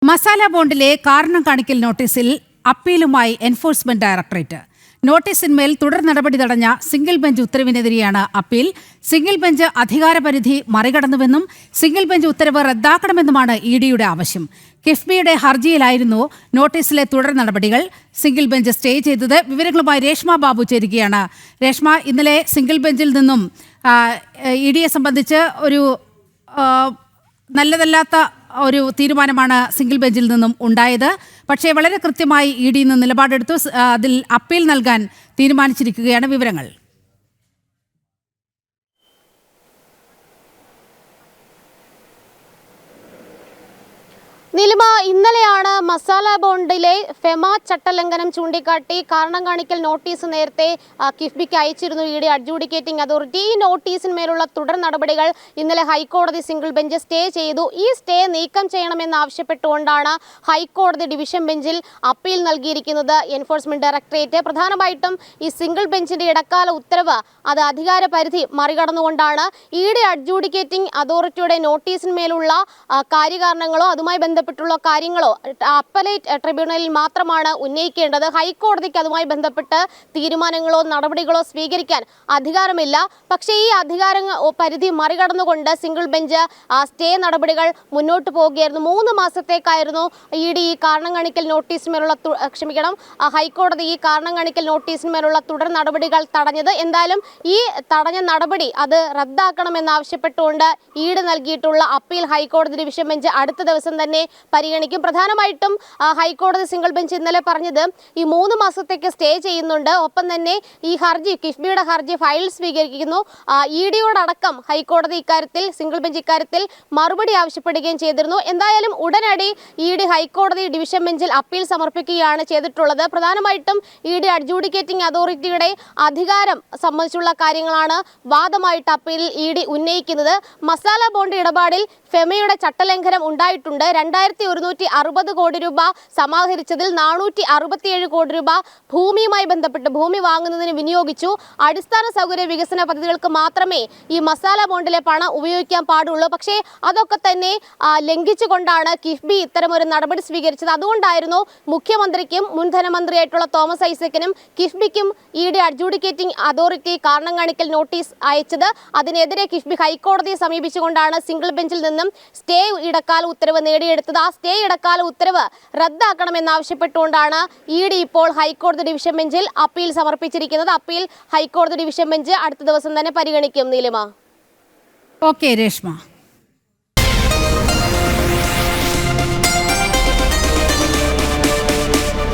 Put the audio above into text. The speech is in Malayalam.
മസാല ബോണ്ടിലെ കാരണം കാണിക്കൽ നോട്ടീസിൽ അപ്പീലുമായി എൻഫോഴ്സ്മെന്റ് ഡയറക്ടറേറ്റ്. നോട്ടീസിന്മേൽ തുടർ നടപടി തടഞ്ഞ സിംഗിൾ ബെഞ്ച് ഉത്തരവിനെതിരെയാണ് അപ്പീൽ. സിംഗിൾ ബെഞ്ച് അധികാരപരിധി മറികടന്നുവെന്നും സിംഗിൾ ബെഞ്ച് ഉത്തരവ് റദ്ദാക്കണമെന്നുമാണ് ഇഡിയുടെ ആവശ്യം. കിഫ്ബിയുടെ ഹർജിയിലായിരുന്നു നോട്ടീസിലെ തുടർ നടപടികൾ സിംഗിൾ ബെഞ്ച് സ്റ്റേ ചെയ്തത്. വിവരങ്ങളുമായി രേഷ്മ ബാബു ചേരുകയാണ്. രേഷ്മ, ഇന്നലെ സിംഗിൾ ബെഞ്ചിൽ നിന്നും ഇഡിയെ സംബന്ധിച്ച് ഒരു നല്ലതല്ലാത്ത ഒരു തീരുമാനമാണ് സിംഗിൾ ബെഞ്ചിൽ നിന്നും ഉണ്ടായത്. പക്ഷേ വളരെ കൃത്യമായി ഇഡി നിന്ന് നിലപാടെടുത്തു. അതിൽ അപ്പീൽ നൽകാൻ തീരുമാനിച്ചിരിക്കുകയാണ്. വിവരങ്ങൾ. നിലിമ, ഇന്നലെയാണ് മസാല ബോണ്ടിലെ ഫെമ ചട്ടലംഘനം ചൂണ്ടിക്കാട്ടി കാരണം കാണിക്കൽ നോട്ടീസ് നേരത്തെ കിഫ്ബിക്ക് അയച്ചിരുന്നു ഇഡി അഡ്ജൂഡിക്കേറ്റിംഗ് അതോറിറ്റി. ഈ നോട്ടീസിന്മേലുള്ള തുടർ നടപടികൾ ഇന്നലെ ഹൈക്കോടതി സിംഗിൾ ബെഞ്ച് സ്റ്റേ ചെയ്തു. ഈ സ്റ്റേ നീക്കം ചെയ്യണമെന്നാവശ്യപ്പെട്ടുകൊണ്ടാണ് ഹൈക്കോടതി ഡിവിഷൻ ബെഞ്ചിൽ അപ്പീൽ നൽകിയിരിക്കുന്നത് എൻഫോഴ്സ്മെന്റ് ഡയറക്ടറേറ്റ്. പ്രധാനമായിട്ടും ഈ സിംഗിൾ ബെഞ്ചിന്റെ ഇടക്കാല ഉത്തരവ് അത് അധികാര പരിധി മറികടന്നുകൊണ്ടാണ്. ഇഡി അഡ്ജൂഡിക്കേറ്റിംഗ് അതോറിറ്റിയുടെ നോട്ടീസിന്മേലുള്ള കാര്യകാരണങ്ങളോ അതുമായി ബന്ധപ്പെട്ടുള്ള കാര്യങ്ങളോ അപ്പലേറ്റ് ട്രിബ്യൂണലിൽ മാത്രമാണ് ഉന്നയിക്കേണ്ടത്. ഹൈക്കോടതിക്ക് അതുമായി ബന്ധപ്പെട്ട് തീരുമാനങ്ങളോ നടപടികളോ സ്വീകരിക്കാൻ അധികാരമില്ല. പക്ഷേ ഈ അധികാര പരിധി മറികടന്നുകൊണ്ട് സിംഗിൾ ബെഞ്ച് സ്റ്റേ നടപടികൾ മുന്നോട്ട് പോവുകയായിരുന്നു. 3 മാസത്തേക്കായിരുന്നു ഇഡി ഈ കാരണം കാണിക്കൽ നോട്ടീസിന്മേലുള്ള ഹൈക്കോടതി ഈ കാരണം കാണിക്കൽ നോട്ടീസിന്മേലുള്ള തുടർ നടപടികൾ തടഞ്ഞത്. എന്തായാലും ഈ തടഞ്ഞ നടപടി അത് റദ്ദാക്കണമെന്നാവശ്യപ്പെട്ടുകൊണ്ട് ഇഡി നൽകിയിട്ടുള്ള അപ്പീൽ ഹൈക്കോടതി ഡിവിഷൻ ബെഞ്ച് അടുത്ത ദിവസം തന്നെ പരിഗണിക്കും. പ്രധാനമായിട്ടും ഹൈക്കോടതി സിംഗിൾ ബെഞ്ച് ഇന്നലെ പറഞ്ഞത് ഈ 3 മാസത്തേക്ക് സ്റ്റേ ചെയ്യുന്നുണ്ട്. ഒപ്പം തന്നെ ഈ ഹർജി കിഫ്ബിയുടെ ഹർജി ഫയൽ സ്വീകരിക്കുന്നു. ഇഡിയോടക്കം ഹൈക്കോടതി ഇക്കാര്യത്തിൽ സിംഗിൾ ബെഞ്ച് ഇക്കാര്യത്തിൽ മറുപടി ആവശ്യപ്പെടുകയും ചെയ്തിരുന്നു. എന്തായാലും ഉടനടി ഇഡി ഹൈക്കോടതി ഡിവിഷൻ ബെഞ്ചിൽ അപ്പീൽ സമർപ്പിക്കുകയാണ് ചെയ്തിട്ടുള്ളത്. പ്രധാനമായിട്ടും ഇഡി അഡ്ജൂഡിക്കേറ്റിംഗ് അതോറിറ്റിയുടെ അധികാരം സംബന്ധിച്ചുള്ള കാര്യങ്ങളാണ് വാദമായിട്ട് അപ്പീലിൽ ഇഡി ഉന്നയിക്കുന്നത്. മസാല ബോണ്ട് ഇടപാടിൽ ഫെമയുടെ ചട്ടലംഘനം ഉണ്ടായിട്ടുണ്ട്. 2160 കോടി രൂപ സമാഹരിച്ചതിൽ 467 കോടി രൂപ ഭൂമിയുമായി ബന്ധപ്പെട്ട് ഭൂമി വാങ്ങുന്നതിന് വിനിയോഗിച്ചു. അടിസ്ഥാന സൗകര്യ വികസന പദ്ധതികൾക്ക് മാത്രമേ ഈ മസാല ബോണ്ടിലെ പണം ഉപയോഗിക്കാൻ പാടുള്ളൂ. പക്ഷേ അതൊക്കെ തന്നെ ലംഘിച്ചുകൊണ്ടാണ് കിഫ്ബി ഇത്തരമൊരു നടപടി സ്വീകരിച്ചത്. അതുകൊണ്ടായിരുന്നു മുഖ്യമന്ത്രിക്കും മുൻ ധനമന്ത്രിയായിട്ടുള്ള തോമസ് ഐസക്കിനും കിഫ്ബിക്കും ഇഡി അഡ്ജൂഡിക്കേറ്റിംഗ് അതോറിറ്റി കാരണം കാണിക്കൽ നോട്ടീസ് അയച്ചത്. അതിനെതിരെ കിഫ്ബി ഹൈക്കോടതിയെ സമീപിച്ചുകൊണ്ടാണ് സിംഗിൾ ബെഞ്ചിൽ നിന്നും സ്റ്റേ ഇടക്കാല ഉത്തരവ് നേടിയെടുത്തത്. ആ സ്റ്റേ ഇടക്കാല ഉത്തരവ് റദ്ദാക്കണമെന്നാവശ്യപ്പെട്ടുകൊണ്ടാണ് ഇഡി ഇപ്പോൾ ഹൈക്കോടതി ഡിവിഷൻ ബെഞ്ചിൽ അപ്പീൽ സമർപ്പിച്ചിരിക്കുന്നത്. അപ്പീൽ ഹൈക്കോടതി ഡിവിഷൻ ബെഞ്ച് അടുത്ത ദിവസം തന്നെ പരിഗണിക്കും. നീലിമ. ഓക്കെ രേഷ്മ.